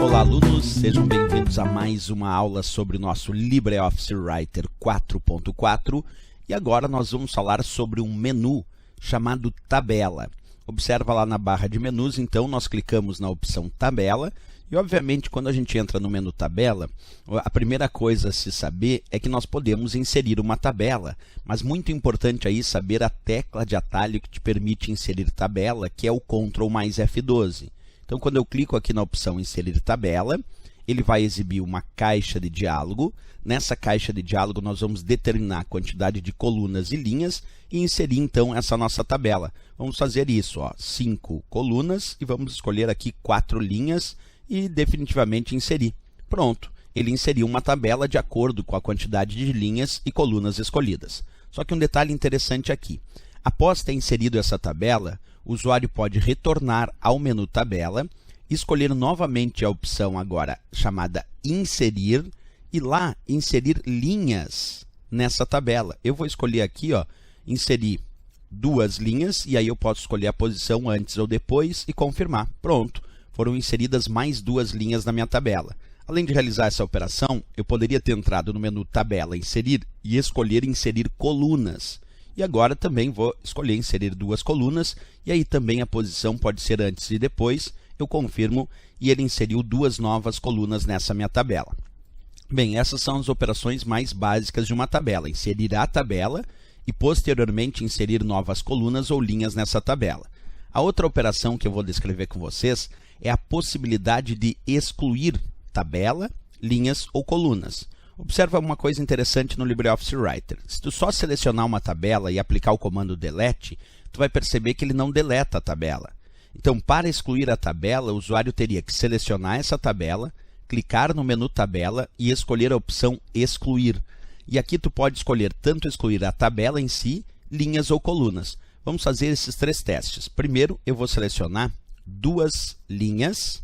Olá, alunos, sejam bem-vindos a mais uma aula sobre o nosso LibreOffice Writer 4.4 e agora nós vamos falar sobre um menu chamado Tabela. Observa lá na barra de menus, então nós clicamos na opção Tabela e obviamente quando a gente entra no menu Tabela, a primeira coisa a se saber é que nós podemos inserir uma tabela, mas muito importante aí saber a tecla de atalho que te permite inserir tabela, que é o Ctrl mais F12. Então, quando eu clico aqui na opção Inserir Tabela, ele vai exibir uma caixa de diálogo. Nessa caixa de diálogo, nós vamos determinar a quantidade de colunas e linhas e inserir, então, essa nossa tabela. Vamos fazer isso, 5 colunas e vamos escolher aqui 4 linhas e definitivamente inserir. Pronto, ele inseriu uma tabela de acordo com a quantidade de linhas e colunas escolhidas. Só que um detalhe interessante aqui. Após ter inserido essa tabela, o usuário pode retornar ao menu Tabela, escolher novamente a opção agora chamada Inserir e lá inserir linhas nessa tabela. Eu vou escolher aqui, inserir 2 linhas e aí eu posso escolher a posição antes ou depois e confirmar. Pronto, foram inseridas mais 2 linhas na minha tabela. Além de realizar essa operação, eu poderia ter entrado no menu Tabela, Inserir e escolher Inserir colunas. E agora também vou escolher inserir 2 colunas, e aí também a posição pode ser antes e depois, eu confirmo, e ele inseriu 2 novas colunas nessa minha tabela. Bem, essas são as operações mais básicas de uma tabela, inserir a tabela e posteriormente inserir novas colunas ou linhas nessa tabela. A outra operação que eu vou descrever com vocês é a possibilidade de excluir tabela, linhas ou colunas. Observa uma coisa interessante no LibreOffice Writer. Se tu só selecionar uma tabela e aplicar o comando delete, tu vai perceber que ele não deleta a tabela. Então, para excluir a tabela, o usuário teria que selecionar essa tabela, clicar no menu Tabela e escolher a opção Excluir. E aqui tu pode escolher tanto excluir a tabela em si, linhas ou colunas. Vamos fazer esses 3 testes. Primeiro, eu vou selecionar 2 linhas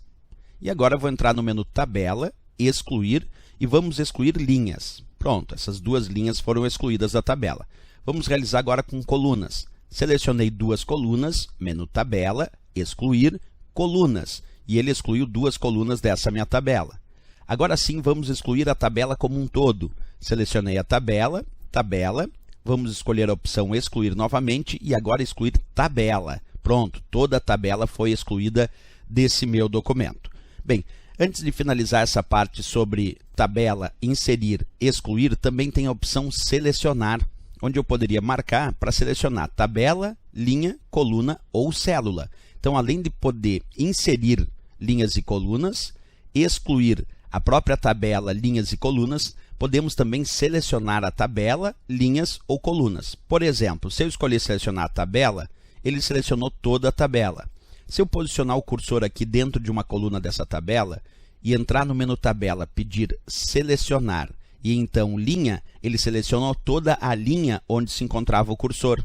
e agora eu vou entrar no menu Tabela, Excluir, e vamos excluir linhas. Pronto, essas 2 linhas foram excluídas da tabela. Vamos realizar agora com colunas. Selecionei 2 colunas, menu Tabela, Excluir, Colunas. E ele excluiu 2 colunas dessa minha tabela. Agora sim, vamos excluir a tabela como um todo. Selecionei a tabela, Tabela, vamos escolher a opção Excluir novamente e agora excluir tabela. Pronto, toda a tabela foi excluída desse meu documento. Bem, antes de finalizar essa parte sobre tabela, inserir, excluir, também tem a opção selecionar, onde eu poderia marcar para selecionar tabela, linha, coluna ou célula. Então, além de poder inserir linhas e colunas, excluir a própria tabela, linhas e colunas, podemos também selecionar a tabela, linhas ou colunas. Por exemplo, se eu escolher selecionar a tabela, ele selecionou toda a tabela. Se eu posicionar o cursor aqui dentro de uma coluna dessa tabela e entrar no menu Tabela, pedir Selecionar e então Linha, ele selecionou toda a linha onde se encontrava o cursor.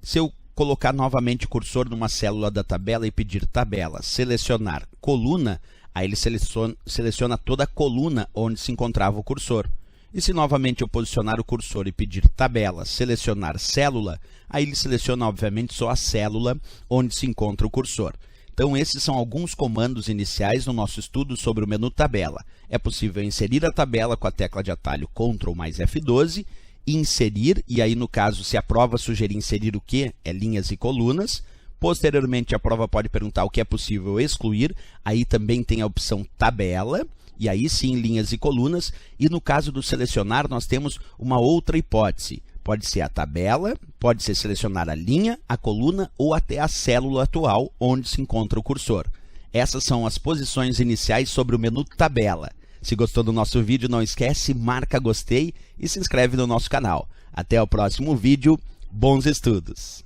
Se eu colocar novamente o cursor numa célula da tabela e pedir Tabela, Selecionar Coluna, aí ele seleciona toda a coluna onde se encontrava o cursor. E se novamente eu posicionar o cursor e pedir Tabela, Selecionar Célula, aí ele seleciona, obviamente, só a célula onde se encontra o cursor. Então, esses são alguns comandos iniciais no nosso estudo sobre o menu Tabela. É possível inserir a tabela com a tecla de atalho Ctrl mais F12, inserir, e aí, no caso, se a prova sugerir inserir o que? É linhas e colunas. Posteriormente, a prova pode perguntar o que é possível excluir, aí também tem a opção Tabela, e aí sim, linhas e colunas. E no caso do selecionar, nós temos uma outra hipótese. Pode ser a tabela, pode ser selecionar a linha, a coluna ou até a célula atual onde se encontra o cursor. Essas são as posições iniciais sobre o menu Tabela. Se gostou do nosso vídeo, não esquece, marca gostei e se inscreve no nosso canal. Até o próximo vídeo. Bons estudos!